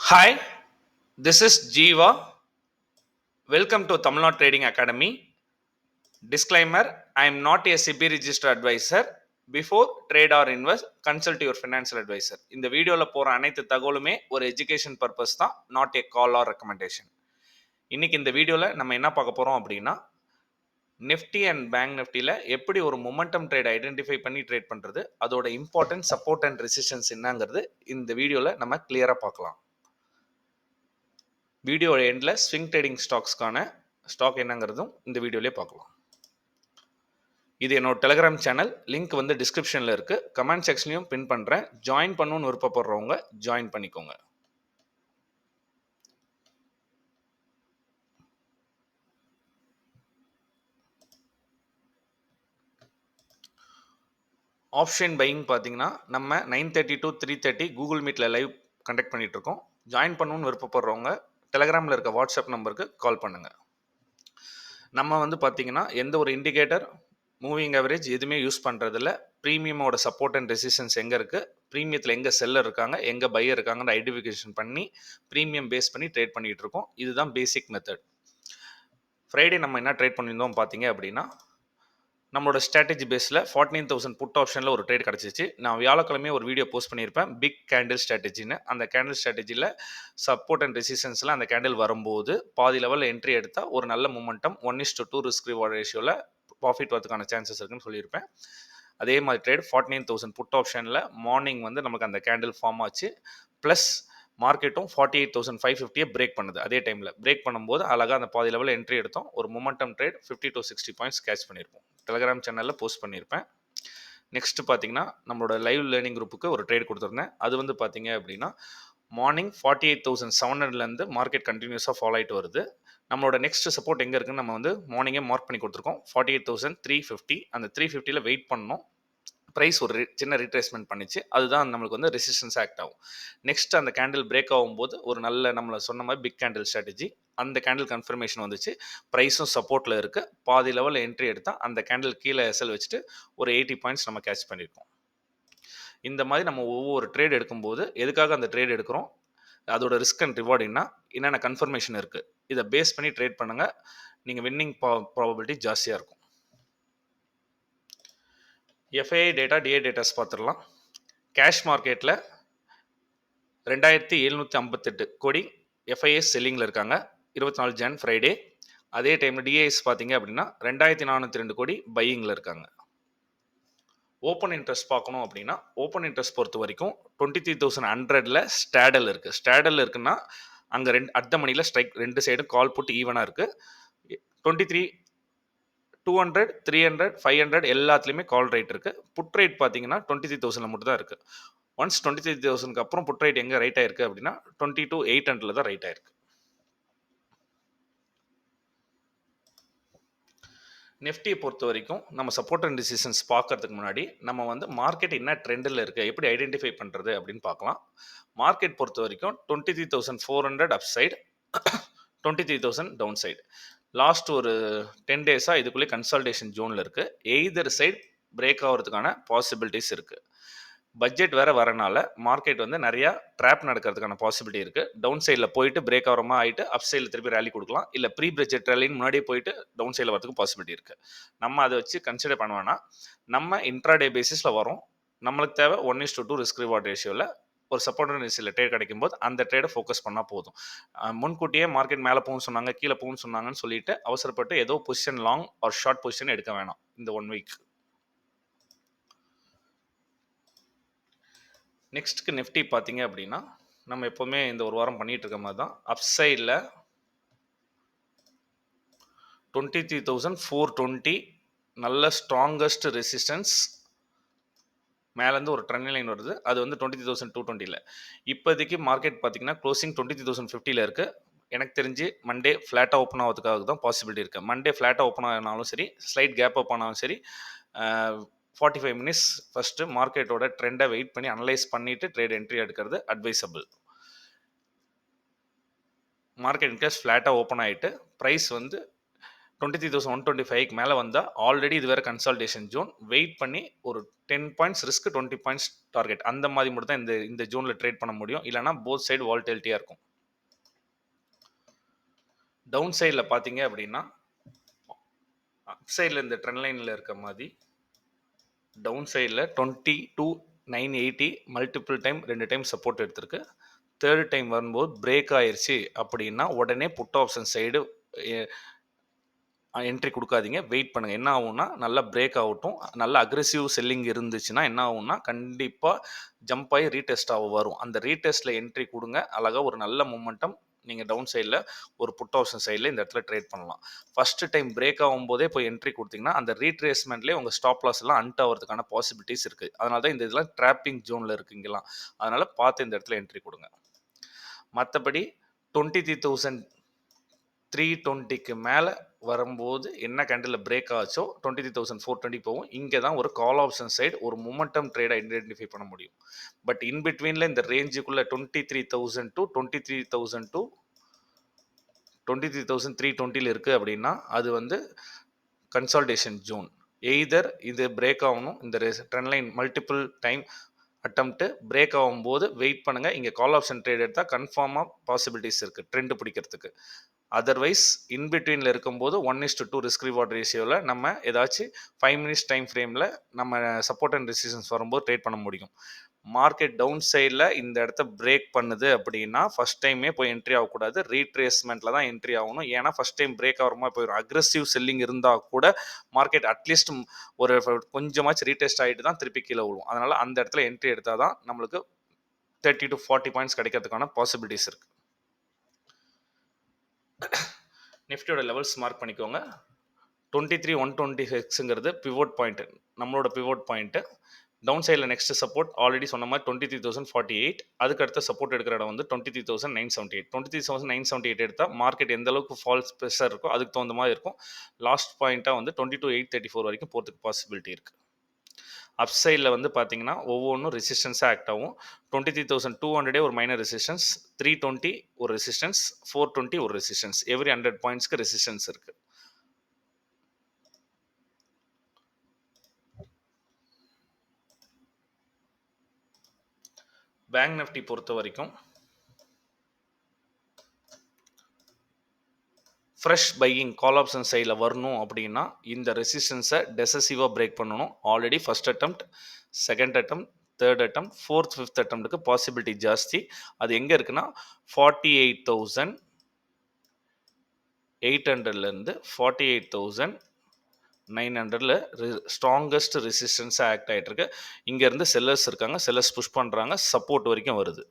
Hi, this is Jeeva. Welcome to Tamil Nadu Trading Academy. Disclaimer: I am not a SEBI registered advisor. Before trade or invest, consult your financial advisor. இந்த வீடியோல போற அனைத்து தகவலுமே ஒரு education purpose தான், not a call or recommendation. இன்னைக்கு இந்த வீடியோல நம்ம என்ன பார்க்க போறோம் அப்படின்னா, நிஃப்டி அண்ட் பேங்க் நிஃப்டியில் எப்படி ஒரு மொமெண்டம் ட்ரேட் ஐடென்டிஃபை பண்ணி ட்ரேட் பண்ணுறது, அதோட இம்பார்ட்டன்ட் சப்போர்ட் அண்ட் ரெசிஸ்டன்ஸ் என்னங்கிறது இந்த வீடியோவில் நம்ம கிளியராக பார்க்கலாம். வீடியோ எண்டில் ஸ்விங் ட்ரேடிங் ஸ்டாக்ஸ்க்கான ஸ்டாக் என்னங்கிறதும் இந்த வீடியோலேயே பார்க்கலாம். இது என்னோட டெலிகிராம் சேனல், லிங்க் வந்து டிஸ்கிரிப்ஷனில் இருக்குது, கமெண்ட் செக்ஷன்லையும் பின் பண்ணுறேன். ஜாயின் பண்ணணும்னு விருப்பப்படுறவங்க ஜாயின் பண்ணிக்கோங்க. ஆப்ஷன் பையிங் பார்த்தீங்கன்னா நம்ம 9:30 to 3:30 கூகுள் மீட்டில் லைவ் கண்டக்ட் பண்ணிகிட்ருக்கோம். ஜாயின் பண்ணணும்னு விருப்பப்படுறவங்க டெலிகிராமில் இருக்க வாட்ஸ்அப் நம்பருக்கு கால் பண்ணுங்கள். நம்ம வந்து பார்த்தீங்கன்னா எந்த ஒரு இண்டிகேட்டர், மூவிங் ஆவரேஜ் எதுவுமே யூஸ் பண்ணுறதில்ல. ப்ரீமியமோட சப்போர்ட் அண்ட் ரெசிஸ்டன்ஸ் எங்கே இருக்குது, ப்ரீமியத்தில் எங்கே செல்லர் இருக்காங்க, எங்கே பையர் இருக்காங்கன்னு ஐடென்டிஃபிகேஷன் பண்ணி ப்ரீமியம் பேஸ் பண்ணி ட்ரேட் பண்ணிகிட்டு இருக்கோம். இதுதான் பேசிக் மெத்தட். ஃப்ரைடே நம்ம என்ன ட்ரேட் பண்ணியிருந்தோம் பார்த்தீங்க அப்படின்னா, நம்மளோட ஸ்ட்ராட்டஜி பேஸில் 14,000 புட் ஆப்ஷனில் ஒரு ட்ரேட் கிடச்சிச்சு. நான் வியாழக்கிழமையே ஒரு வீடியோ போஸ்ட் பண்ணியிருப்பேன், பிக் கேண்டில் ஸ்ட்ராட்டஜின்னு. அந்த கேண்டில் ஸ்ட்ராட்டஜியில் சப்போர்ட் அண்ட் ரெசிஸ்டன்ஸில் அந்த கேண்டில் வரும்போது பாதி லெவலில் என்ட்ரி எடுத்தால் ஒரு நல்ல மூமெண்டம் 1:2 ரிஸ்க் ரிவார்ட் ரேஷியோவில் ப்ராஃபிட் வரதுக்கான சான்சஸ் இருக்குன்னு சொல்லியிருப்பேன். அதே மாதிரி ட்ரேட் 14,000 புட் ஆப்ஷனில் மார்னிங் வந்து நமக்கு அந்த கேண்டில் ஃபார்ம் ஆச்சு. ப்ளஸ் மார்க்கெட்டும் 48,550 பிரேக் பண்ணுது. அதே டைமில் பிரேக் பண்ணும்போது அழகாக அந்த பாதி லெவலில் என்ட்ரி எடுத்தோம். ஒரு momentum trade 50 to 60 points catch பண்ணியிருப்போம். டெலிகிராம் சேனலில் போஸ்ட் பண்ணியிருப்பேன். நெக்ஸ்ட் பார்த்தீங்கன்னா நம்மளோட லைவ் லேர்னிங் குரூப்புக்கு ஒரு ட்ரேட் கொடுத்துருந்தேன். அது வந்து பார்த்தீங்க அப்படின்னா மார்னிங் 48,700லேருந்து மார்க்கெட் கண்டினியூஸாக ஃபாலோ ஆகிட்டு வருது. நம்மளோட நெக்ஸ்ட் சப்போர்ட் எங்கே இருக்குன்னு நம்ம வந்து மார்னிங்கே மார்க் பண்ணி கொடுத்துருக்கோம். 48,350. அந்த 350ல் வெயிட் பண்ணோம். ப்ரைஸ் ஒரு சின்ன ரீட்ரேஸ்மெண்ட் பண்ணிச்சு. அதுதான் நம்மளுக்கு வந்து ரெசிஸ்டன்ஸ் ஆக்ட் ஆகும். நெக்ஸ்ட் அந்த கேண்டில் பிரேக் ஆகும்போது ஒரு நல்ல நம்மளை சொன்ன மாதிரி பிக் கேண்டில் ஸ்ட்ராட்டஜி, அந்த கேண்டில் கன்ஃபர்மேஷன் வந்துச்சு. ப்ரைஸும் சப்போர்ட்டில் இருக்குது. பாதி லெவலில் என்ட்ரி எடுத்தால் அந்த கேண்டில் கீழே எஸ்எல் வச்சுட்டு ஒரு 80 பாயிண்ட்ஸ் நம்ம கேட்ச் பண்ணியிருக்கோம். இந்த மாதிரி நம்ம ஒவ்வொரு ட்ரேட் எடுக்கும்போது எதுக்காக அந்த ட்ரேட் எடுக்கிறோம், அதோட ரிஸ்க் அண்ட் ரிவார்ட் என்னென்ன கன்ஃபர்மேஷன் இருக்குது, இதை பேஸ் பண்ணி ட்ரேட் பண்ணுங்கள். நீங்கள் வின்னிங் ப்ராபபிலிட்டி ஜாஸ்தியாக இருக்கும். எஃப்ஐஐ டேட்டா, டிஏ டேட்டாஸ் பார்த்துடலாம். கேஷ் மார்க்கெட்டில் 2,758 கோடி எஃப்ஐஎஸ் செல்லிங்கில் இருக்காங்க 24 ஜன் ஃப்ரைடே. அதே டைமில் டிஏஎஸ் பார்த்தீங்க அப்படின்னா 2,402 கோடி பையிங்கில் இருக்காங்க. ஓப்பன் இன்ட்ரெஸ்ட் பார்க்கணும் அப்படின்னா, ஓப்பன் இன்ட்ரெஸ்ட் பொறுத்த வரைக்கும் 23,100ல் ஸ்டாடல் இருக்குது. ஸ்டாடல் இருக்குன்னா அங்கே அடுத்த மணியில் ஸ்ட்ரைக், ரெண்டு சைடும் கால் புட் ஈவனாக இருக்குது. 23, 200, 300, 500 எல்லாத்துலேயுமே கால் ரேட் இருக்குது. புட் ரேட் பார்த்தீங்கன்னா 23,000 மட்டும் தான் இருக்குது. ஒன்ஸ் 23,000க்கு அப்புறம் புட் ரேட் எங்கே ரைட் ஆயிருக்கு அப்படின்னா 22,800 தான் ரைட் ஆயிருக்கு. நிஃப்டியை பொறுத்த வரைக்கும் நம்ம சப்போர்ட் அண்ட் ரெசிஸ்டன்ஸ் பார்க்கறதுக்கு முன்னாடி நம்ம வந்து மார்க்கெட் என்ன ட்ரெண்டில் இருக்குது, எப்படி ஐடென்டிஃபை பண்ணுறது அப்படின்னு பார்க்கலாம். மார்க்கெட் பொறுத்த வரைக்கும் 23,400 up side, 23,000 down side. Last ஒரு 10 டேஸாக இதுக்குள்ளே கன்சால்டேஷன் ஜோனில் இருக்குது. எய்தர் சைடு பிரேக் ஆகிறதுக்கான பாசிபிலிட்டிஸ் இருக்குது. பட்ஜெட் வேறு வரனால மார்க்கெட் வந்து நிறையா ட்ராப் நடக்கிறதுக்கான பாசிபிலிட்டி இருக்குது. டவுன் சைடில் போயிட்டு பிரேக் ஆகிற மாதிரி ஆகிட்டு அப் சைடில் திருப்பி ரேலி கொடுக்கலாம். இல்லை ப்ரீ பட்ஜெட் ரேலின்னு முன்னாடியே போயிட்டு டவுன் சைடில் வரதுக்கு பாசிபிலிட்டி இருக்குது. நம்ம அதை வச்சு கன்சிடர் பண்ணுவோன்னா நம்ம இன்ட்ராடே பேசிஸில் வரோம். நம்மளுக்கு தேவை 1:2 ரிஸ்க் ரிவார்ட் ரேஷியோவில் ஒரு சப்போர்ட் ரேஷியோவில் ட்ரேட் கிடைக்கும் போது அந்த ட்ரேடை ஃபோக்கஸ் பண்ணால் போதும். முன்கூட்டியே மார்க்கெட் மேலே போகும்னு சொன்னாங்க, கீழே போகும்னு சொன்னாங்கன்னு சொல்லிட்டு அவசரப்பட்டு ஏதோ position long or short position எடுக்க வேணாம் இந்த 1 வீக். நெக்ஸ்ட்டுக்கு நிஃப்டி பார்த்தீங்க அப்படின்னா நம்ம எப்போவுமே இந்த ஒரு வாரம் பண்ணிகிட்டு இருக்க மாதிரி தான். அப் சைடில் 23,420 நல்ல ஸ்ட்ராங்கஸ்ட் ரெசிஸ்டன்ஸ். மேலேருந்து ஒரு ட்ரெண்ட் லைன் வருது, அது வந்து 23,220ல். இப்போதைக்கு மார்க்கெட் பார்த்தீங்கன்னா க்ளோசிங் 23,050ல் இருக்குது. எனக்கு தெரிஞ்சு மண்டே ஃப்ளாட்டாக ஓப்பன் ஆகிறதுக்காக தான் பாசிபிலிட்டி இருக்குது. மண்டே ஃப்ளாட்டாக ஓப்பன் ஆனாலும் சரி, ஸ்லைட் கேப் அப் ஆனாலும் சரி, 45 மினிட்ஸ் ஃபஸ்ட்டு மார்க்கெட்டோட ட்ரெண்டை வெயிட் பண்ணி அனலைஸ் பண்ணிவிட்டு ட்ரேட் என்ட்ரி எடுக்கிறது அட்வைசபிள். மார்க்கெட் இன்கேஸ் ஃப்ளாட்டாக ஓப்பன் ஆகிட்டு ப்ரைஸ் வந்து 23,125க்கு மேலே வந்தால் ஆல்ரெடி இது வேறு கன்சால்டேஷன் ஜோன். வெயிட் பண்ணி ஒரு 10 பாயிண்ட்ஸ் ரிஸ்க், 20 பாயிண்ட்ஸ் டார்கெட், அந்த மாதிரி மட்டும் தான் இந்த ஜோனில் ட்ரேட் பண்ண முடியும். இல்லைனா போத் சைடு வால்டிலிட்டியாக இருக்கும். டவுன் சைடில் பார்த்தீங்க அப்படின்னா அப் சைடில் இந்த ட்ரெண்ட் லைனில் இருக்க மாதிரி டவுன் சைடில் 22,980 மல்டிபிள் டைம் 2 டைம் சப்போர்ட் எடுத்திருக்கு. தேர்ட் டைம் வரும்போது பிரேக் ஆயிடுச்சு அப்படின்னா உடனே புட் ஆப்ஷன் சைடு என்ட்ரி கொடுக்காதீங்க, வெயிட் பண்ணுங்கள். என்ன ஆகும்னா நல்லா பிரேக் ஆகட்டும். நல்ல அக்ரெசிவ் செல்லிங் இருந்துச்சுன்னா என்ன ஆகும்னா கண்டிப்பாக ஜம்ப் ஆகி ரீடெஸ்ட் ஆக வரும். அந்த ரீடெஸ்ட்டில் என்ட்ரி கொடுங்க. அழகாக ஒரு நல்ல மொமெண்டம் நீங்கள் டவுன் சைடில் ஒரு புட் ஆப்ஷன் சைடில் இந்த இடத்துல ட்ரேட் பண்ணலாம். ஃபஸ்ட்டு டைம் பிரேக் ஆகும்போதே போய் என்ட்ரி கொடுத்தீங்கன்னா அந்த ரீட்ரேஸ்மெண்ட்லேயே உங்கள் ஸ்டாப் லாஸ் எல்லாம் அன்ட் ஆகிறதுக்கான பாசிபிலிட்டிஸ் இருக்குது. அதனால தான் இந்த இதெல்லாம் ட்ராப்பிங் ஜோனில் இருக்குங்கலாம். அதனால் பார்த்து இந்த இடத்துல என்ட்ரி கொடுங்க. மற்றபடி 23,320க்கு மேலே வரும்போது என்ன கேண்டில் பிரேக் ஆச்சோ 23,420 போகும். இங்கே தான் ஒரு கால் ஆப்ஷன் சைடு ஒரு மொமெண்டம் ட்ரேடை ஐடென்டிஃபை பண்ண முடியும். பட் இன்பிட்வீனில் இந்த ரேஞ்சுக்குள்ளே 23,000 டு 23,320 இருக்குது அப்படின்னா அது வந்து கன்சால்டேஷன் ஜோன். எய்தர் இது பிரேக் ஆகணும், இந்த trend line multiple time attempt break ஆகும்போது வெயிட் பண்ணுங்கள். இங்கே கால் ஆப்ஷன் ட்ரேட் எடுத்தால் கன்ஃபார்மாக பாசிபிலிட்டிஸ் இருக்குது ட்ரெண்ட் பிடிக்கிறதுக்கு. அதர்வைஸ் இன்பிட்வீனில் இருக்கும்போது 1:2 ரிஸ்க் ரிவார்ட் ரேஷியோவில் நம்ம ஏதாச்சும் 5 மினிட்ஸ் டைம் ஃப்ரேமில் நம்ம சப்போர்ட் அண்ட் ரெசிஸ்டன்ஸ் வரும்போது ட்ரேட் பண்ண முடியும். மார்க்கெட் டவுன் சைடில் இந்த இடத்த பிரேக் பண்ணுது அப்படின்னா ஃபஸ்ட் டைமே போய் என்ட்ரி ஆகக்கூடாது, ரீட்ரேஸ்மெண்ட்டில் தான் என்ட்ரி ஆகணும். ஏன்னா ஃபஸ்ட் டைம் பிரேக் ஆகிற மாதிரி போயிடும். அக்ரெசிவ் செல்லிங் இருந்தால் கூட மார்க்கெட் அட்லீஸ்ட் ஒரு கொஞ்சமாச்சும் ரீடெஸ்ட் ஆகிட்டு தான் திருப்பி கீழே விழுவும். அதனால் அந்த இடத்துல என்ட்ரி எடுத்தால் தான் நம்மளுக்கு 30 to 40 பாயிண்ட்ஸ் கிடைக்கிறதுக்கான பாசிபிலிட்டிஸ் இருக்குது. நிஃப்டியோட லெவல்ஸ் மார்க் பண்ணிக்கோங்க. 23,126ங்கிறது பிவோட் பாயிண்ட், நம்மளோட பிவோட் பாயிண்ட்டு. டவுன் சைடில் நெக்ஸ்ட் சப்போர்ட் ஆல்ரெடி சொன்ன மாதிரி 23,048. அதுக்கு அடுத்த சப்போர்ட் எடுக்கிற இடம் வந்து 23,978. 23,978 எடுத்தால் மார்க்கெட் எந்த அளவுக்கு ஃபால்ஸ் ப்ரெஷர் இருக்கோ அதுக்கு தகுந்த மாதிரி இருக்கும். லாஸ்ட் பாயிண்ட்டாக வந்து 22,834 வரைக்கும் போகிறதுக்கு பாசிபிலிட்டி இருக்குது. அப் சைடில் வந்து பார்த்தீங்கன்னா ஒவ்வொன்றும் ரெசிஸ்டன்ஸாக ஆக்ட் ஆகும். 23,200 ஒரு மைனர் ரெசிஸ்டன்ஸ், 320 ஒரு ரெசிஸ்டன்ஸ், 420 ஒரு ரெசிஸ்டன்ஸ். எவ்ரி 100 பாயிண்ட்ஸ்க்கு ரெசிஸ்டன்ஸ் இருக்குது. பேங்க் நிஃப்டி பொறுத்த வரைக்கும் ஃப்ரெஷ் பையிங் கால் ஆப்ஷன் சைடில் வரணும் அப்படின்னா இந்த ரெசிஸ்டன்ஸை டெசசிவாக பிரேக் பண்ணணும். Already first attempt, second attempt, third attempt, fourth, fifth அட்டெம்ப்ட்டுக்கு பாசிபிலிட்டி ஜாஸ்தி. அது எங்கே இருக்குன்னா 48,800லேருந்து 48,900ல் ஸ்ட்ராங்கஸ்ட் ரெசிஸ்டன்ஸாக ஆக்ட் ஆகிட்டு இருக்கு. இங்கேருந்து செல்லர்ஸ் இருக்காங்க, செல்லர்ஸ் புஷ் பண்ணுறாங்க, சப்போர்ட் வரைக்கும் வருது.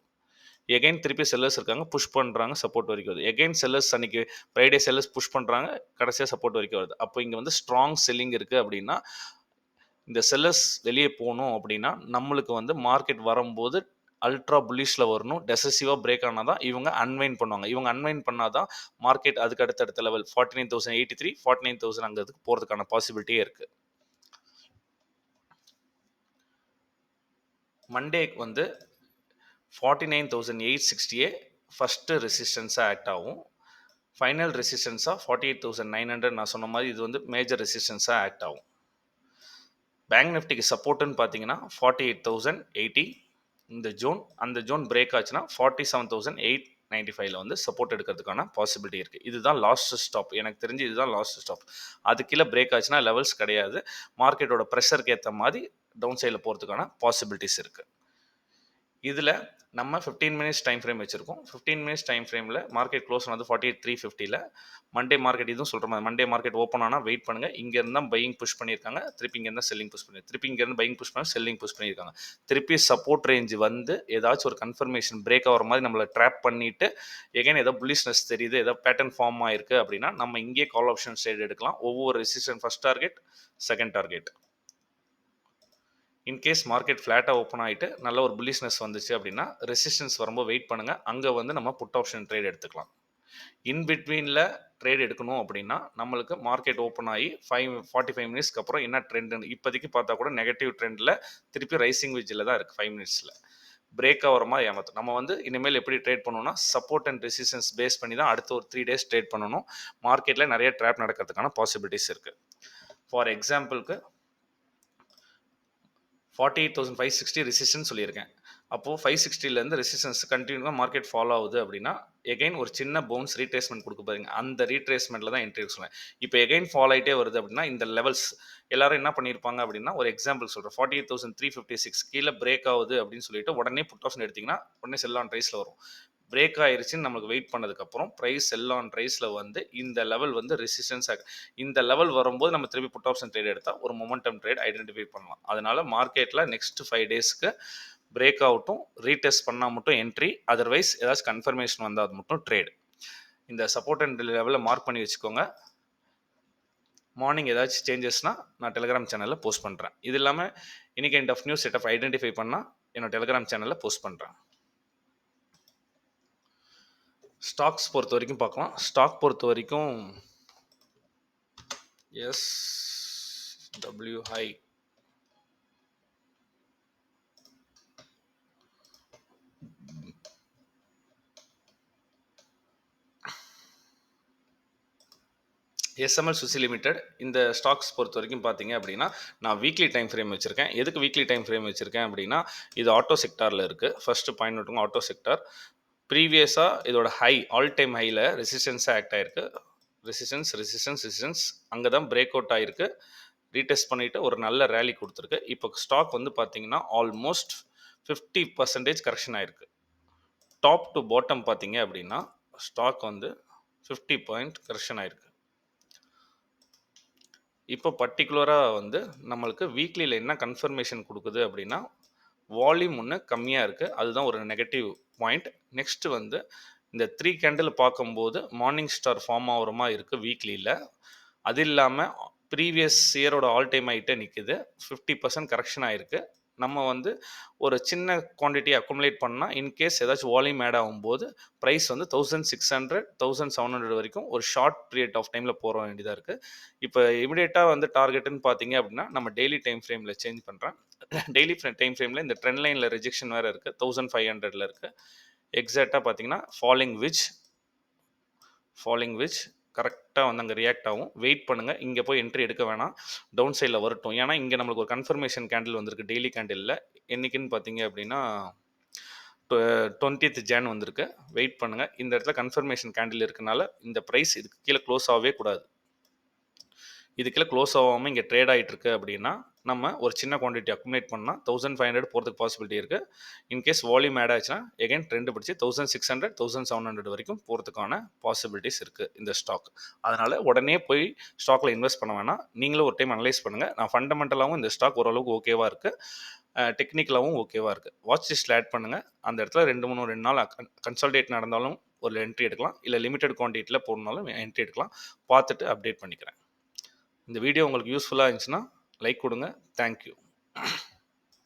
எகைன் திருப்பி செல்லர்ஸ் இருக்காங்க, புஷ் பண்ணுறாங்க, சப்போர்ட் வரைக்கும் வருது. எகைன் செல்லர்ஸ் அன்றைக்கி ஃப்ரைடே செல்லர்ஸ் புஷ் பண்ணுறாங்க, கடைசியாக சப்போர்ட் வரைக்கும் வருது. அப்போ இங்கே வந்து ஸ்ட்ராங் செல்லிங் இருக்குது அப்படின்னா இந்த செல்லர்ஸ் வெளியே போகணும் அப்படின்னா நம்மளுக்கு வந்து மார்க்கெட் வரும்போது அல்ட்ரா புல்லிஷில் வரணும். டெசசிவாக பிரேக் ஆனால் தான் இவங்க அன்வைன் பண்ணுவாங்க. இவங்க அன்வைன் பண்ணால் தான் மார்க்கெட் அதுக்கு அடுத்த லெவல் 49,083, 49,000 அங்கே போகிறதுக்கான பாசிபிலிட்டியே இருக்குது. மண்டே வந்து 49,860 ஃபஸ்ட்டு ரெசிஸ்டன்ஸாக ஆக்ட் ஆகும். ஃபைனல் ரெசிஸ்டன்ஸாக 48,900 நான் சொன்ன மாதிரி இது வந்து மேஜர் ரெசிஸ்டன்ஸாக ஆக்ட் ஆகும். பேங்க் நிஃப்டிக்கு சப்போர்ட்டுன்னு பார்த்தீங்கன்னா 48,080 இந்த ஜோன். அந்த ஜோன் பிரேக் ஆச்சுன்னா 47,895 வந்து சப்போர்ட் எடுக்கிறதுக்கான பாசிபிலிட்டி இருக்குது. இதுதான் லாஸ்ட் ஸ்டாப், எனக்கு தெரிஞ்சு இதுதான் லாஸ்ட் ஸ்டாப். அது கீழே பிரேக் ஆச்சுன்னா லெவல்ஸ் கிடையாது. மார்க்கெட்டோட ப்ரெஷருக்கு ஏற்ற மாதிரி டவுன் சைடில் போகிறதுக்கான பாசிபிலிட்டிஸ் இருக்குது. இதில் நம்ம 15 மினிட்ஸ் டைம் ஃப்ரேம் வச்சுருக்கோம். 15 மினிட்ஸ் டைம் ஃப்ரேமில் மார்க்கெட் க்ளோஸ் ஆனது 48,350. மண்டே மார்க்கெட் இதுவும் சொல்கிற மாதிரி மண்டே மார்க்கெட் ஓப்பன் ஆனால் வெயிட் பண்ணுங்கள். இங்கேருந்து தான் பையிங் புஷ் பண்ணியிருக்காங்க, திருப்பி இங்கேருந்து செல்லிங் புஷ் பண்ணி, திருப்பி இங்கேருந்து பையிங் புஷ் பண்ணி செல்லிங் புஷ் பண்ணியிருக்காங்க. திருப்பி சப்போர்ட் ரேஞ்ச் வந்து ஏதாச்சும் ஒரு கன்ஃபர்மேஷன் பிரேக் ஆகிற மாதிரி நம்மளை ட்ராப் பண்ணிவிட்டு எகைன் ஏதோ புல்லிஷ்னஸ் தெரியுது, ஏதோ பேட்டர்ன் ஃபார்ம் ஆயிருக்கு அப்படின்னா நம்ம இங்கே கால் ஆப்ஷன் சைடு எடுக்கலாம். ஒவ்வொரு resistance first target, second target. In case market ஃப்ளாட்டாக ஓப்பன் ஆகிட்டு நல்ல ஒரு புல்லிஷ்னஸ் வந்துச்சு அப்படின்னா ரெசிஸ்டன்ஸ் வரும்போது வெயிட் பண்ணுங்கள். அங்கே வந்து நம்ம புட் ஆப்ஷன் ட்ரேட் எடுத்துக்கலாம். இன்பிட்வீனில் ட்ரேட் எடுக்கணும் அப்படின்னா நம்மளுக்கு மார்க்கெட் ஓப்பன் ஆகி 45 மினிட்ஸ்க்கு அப்புறம் என்ன ட்ரெண்டுன்னு இப்போதைக்கு பார்த்தா கூட நெகட்டிவ் ட்ரெண்டில் திருப்பி ரைசிங் விஜில் தான் இருக்குது 5 மினிட்ஸில். பிரேக் ஆகிற மாதிரி ஏமாற்றும். நம்ம வந்து இனிமேல் எப்படி ட்ரேட் பண்ணணும்னா சப்போர்ட் அண்ட் ரெசிஸ்டன்ஸ் பேஸ் பண்ணி தான் அடுத்த ஒரு 3 days ட்ரேட் பண்ணணும். மார்க்கெட்டில் நிறைய ட்ராப் நடக்கிறதுக்கான பாசிபிலிட்டிஸ் இருக்குது. ஃபார் எக்ஸாம்பிளுக்கு 48,560 ரெசிஸ்டன்ஸ் சொல்லியிருக்கேன். அப்போது 560லேருந்து ரெசிஸ்டன்ஸ் கண்டினியூவாக மார்க்கெட் ஃபாலோ ஆகுது அப்படின்னா எகைன் ஒரு சின்ன பவுன்ஸ் ரீட்ரேஸ்மெண்ட் கொடுக்க பாருங்க. அந்த ரீட்ரேஸ்மெண்ட்டில் தான் என்ட்ரி சொல்லுவேன். இப்போ எகைன் ஃபாலோ ஆகிட்டே வருது அப்படின்னா இந்த லெவல்ஸ் எல்லாரும் என்ன பண்ணியிருப்பாங்க அப்படின்னா, ஒரு எக்ஸாம்பிள் சொல்கிறேன், 48,356 கீழே பிரேக் ஆகுது அப்படின்னு சொல்லிட்டு உடனே புட் ஆப்ஷன் எடுத்திங்கன்னா உடனே செல் ஆன் ரைஸில் வரும். பிரேக் ஆயிருச்சுன்னு நமக்கு வெயிட் பண்ணதுக்கப்புறம் ப்ரைஸ் செல் ஆன் ரைஸில் வந்து இந்த லெவல் வந்து ரெசிஸ்டன்ஸ் இந்த லெவல் வரும்போது நம்ம திருப்பி புட் ஆப்ஷன் ட்ரேட் எடுத்தால் ஒரு மொமெண்டம் ட்ரேட் ஐடென்டிஃபை பண்ணலாம். அதனால மார்க்கெட்டில் நெக்ஸ்ட் 5 daysக்கு பிரேக் அவுட்டும் ரீடெஸ்ட் பண்ணால் மட்டும் என்ட்ரி, அதர்வைஸ் ஏதாச்சும் கன்ஃபர்மேஷன் வந்தால் அது மட்டும் ட்ரேட். இந்த சப்போர்ட் அண்ட் லெவலில் மார்க் பண்ணி வச்சுக்கோங்க. மார்னிங் ஏதாச்சும் சேஞ்சஸ்னால் நான் டெலிகிராம் சேனலில் போஸ்ட் பண்ணுறேன். இது இல்லாமல் any kind of news set of identify பண்ணால் என்னோட டெலிகிராம் சேனலில் போஸ்ட் பண்ணுறேன். ஸ்டாக்ஸ் பொறுத்த வரைக்கும் பார்க்கலாம். ஸ்டாக் பொறுத்த வரைக்கும் SWI SML சுசி லிமிடெட் இந்த ஸ்டாக்ஸ் பொறுத்த வரைக்கும் பார்த்தீங்க அப்படின்னா நான் வீக்லி டைம் ஃப்ரேம் வச்சுருக்கேன். எதுக்கு வீக்லி டைம் ஃப்ரேம் வச்சுருக்கேன் அப்படின்னா இது ஆட்டோ செக்டாரில் இருக்குது. ஃபஸ்ட்டு பாயிண்ட் விட்டுங்க, ஆட்டோ செக்டார் ப்ரீவியஸாக இதோட ஹை ஆல் டைம் ஹையில் ரெசிஸ்டன்ஸாக ஆக்ட் ஆகிருக்கு. ரெசிஸ்டன்ஸ் அங்கே தான் பிரேக் அவுட் ஆகிருக்கு. ரீடெஸ்ட் பண்ணிவிட்டு ஒரு நல்ல ரேலி கொடுத்துருக்கு. இப்போ ஸ்டாக் வந்து பார்த்தீங்கன்னா ஆல்மோஸ்ட் 50% கரெக்ஷன் ஆகிருக்கு. டாப் டு பாட்டம் பார்த்தீங்க அப்படின்னா ஸ்டாக் வந்து 50 பாயிண்ட் கரெக்ஷன் ஆகிருக்கு. இப்போ பர்டிகுலராக வந்து நம்மளுக்கு வீக்லியில் என்ன கன்ஃபர்மேஷன் கொடுக்குது அப்படின்னா வால்யூம் ஒன்று கம்மியாக இருக்குது, அதுதான் ஒரு நெகட்டிவ் பாயிண்ட். நெக்ஸ்ட்டு வந்து இந்த 3 கேண்டில் பார்க்கும்போது மார்னிங் ஸ்டார் ஃபார்ம் ஆகிற மாதிரி இருக்குது வீக்லியில். அது இல்லாமல் ப்ரீவியஸ் இயரோட ஆல் டைம் ஆகிட்டே நிற்குது. 50% கரெக்ஷன் ஆகிருக்கு. நம்ம வந்து ஒரு சின்ன குவான்டிட்டி அக்குமுலேட் பண்ணால் இன்கேஸ் ஏதாச்சும் வால்யூம் ஆட் ஆகும்போது ப்ரைஸ் வந்து 1600 1700 வரைக்கும் ஒரு ஷார்ட் பீரியட் ஆஃப் டைமில் போக வேண்டியதாக இருக்குது. இப்போ இமிடியேட்டாக வந்து டார்கெட்டுன்னு பார்த்தீங்க அப்படின்னா நம்ம டெய்லி டைம் ஃப்ரேமில் சேஞ்ச் பண்ணுறேன். டெய்லி டைம் ஃப்ரேமில் இந்த ட்ரெண்ட் லைனில் ரிஜெக்ஷன் வேறு இருக்குது, 1500 இருக்குது. எக்ஸாக்டாக பார்த்தீங்கன்னா ஃபாலிங் விச் கரெக்டாக வந்து அங்கே ரியாக்ட் ஆகும். வெயிட் பண்ணுங்கள், இங்கே போய் என்ட்ரி எடுக்க வேணாம், டவுன் சைடில் வரட்டும். ஏன்னா இங்கே நம்மளுக்கு ஒரு கன்ஃபர்மேஷன் கேண்டில் வந்திருக்கு டெய்லி கேண்டிலில். என்றைக்குன்னு பார்த்தீங்க அப்படின்னா 20th Jan வந்திருக்கு. வெயிட் பண்ணுங்கள், இந்த இடத்துல கன்ஃபர்மேஷன் கேண்டில் இருக்கனால இந்த ப்ரைஸ் இதுக்கு கீழே க்ளோஸ் ஆகவே கூடாது. இதுக்குள்ள க்ளோஸ் ஆகாமல் இங்கே ட்ரேட் ஆகிட்டு இருக்கு அப்படின்னா நம்ம ஒரு சின்ன குவான்டிட்டி அக்குமுலேட் பண்ணால் 1500 போகிறதுக்கு பாசிபிலிட்டி இருக்குது. இன்கேஸ் வால்யூம் ஆட் ஆச்சுன்னா எகைன் ட்ரெண்ட் பிடிச்சி 1600 1700 வரைக்கும் போகிறதுக்கான பாசிபிலிட்டிஸ் இருக்குது இந்த ஸ்டாக். அதனால் உடனே போய் ஸ்டாக்கில் இன்வெஸ்ட் பண்ண வேணாம், நீங்களும் ஒரு டைம் அனலைஸ் பண்ணுங்கள். நான் ஃபண்டமெண்டலாகவும் இந்த ஸ்டாக் ஓரளவுக்கு ஓகேவாக இருக்குது, டெக்னிக்கலாகவும் ஓகேவாக இருக்குது. வாட்ச் லிஸ்ட்டில் ஆட் பண்ணுங்கள். அந்த இடத்துல 2 நாள் கன்சல்டேட் நடந்தாலும் ஒரு என்ட்ரி எடுக்கலாம், இல்லை லிமிடெட் குவான்டிட்டியில் போடனாலும் என்ட்ரி எடுக்கலாம். பார்த்துட்டு அப்டேட் பண்ணிக்கிறேன். இந்த வீடியோ உங்களுக்கு யூஸ்ஃபுல்லாக இருந்துச்சுன்னா லைக் கொடுங்க. தேங்க்யூ.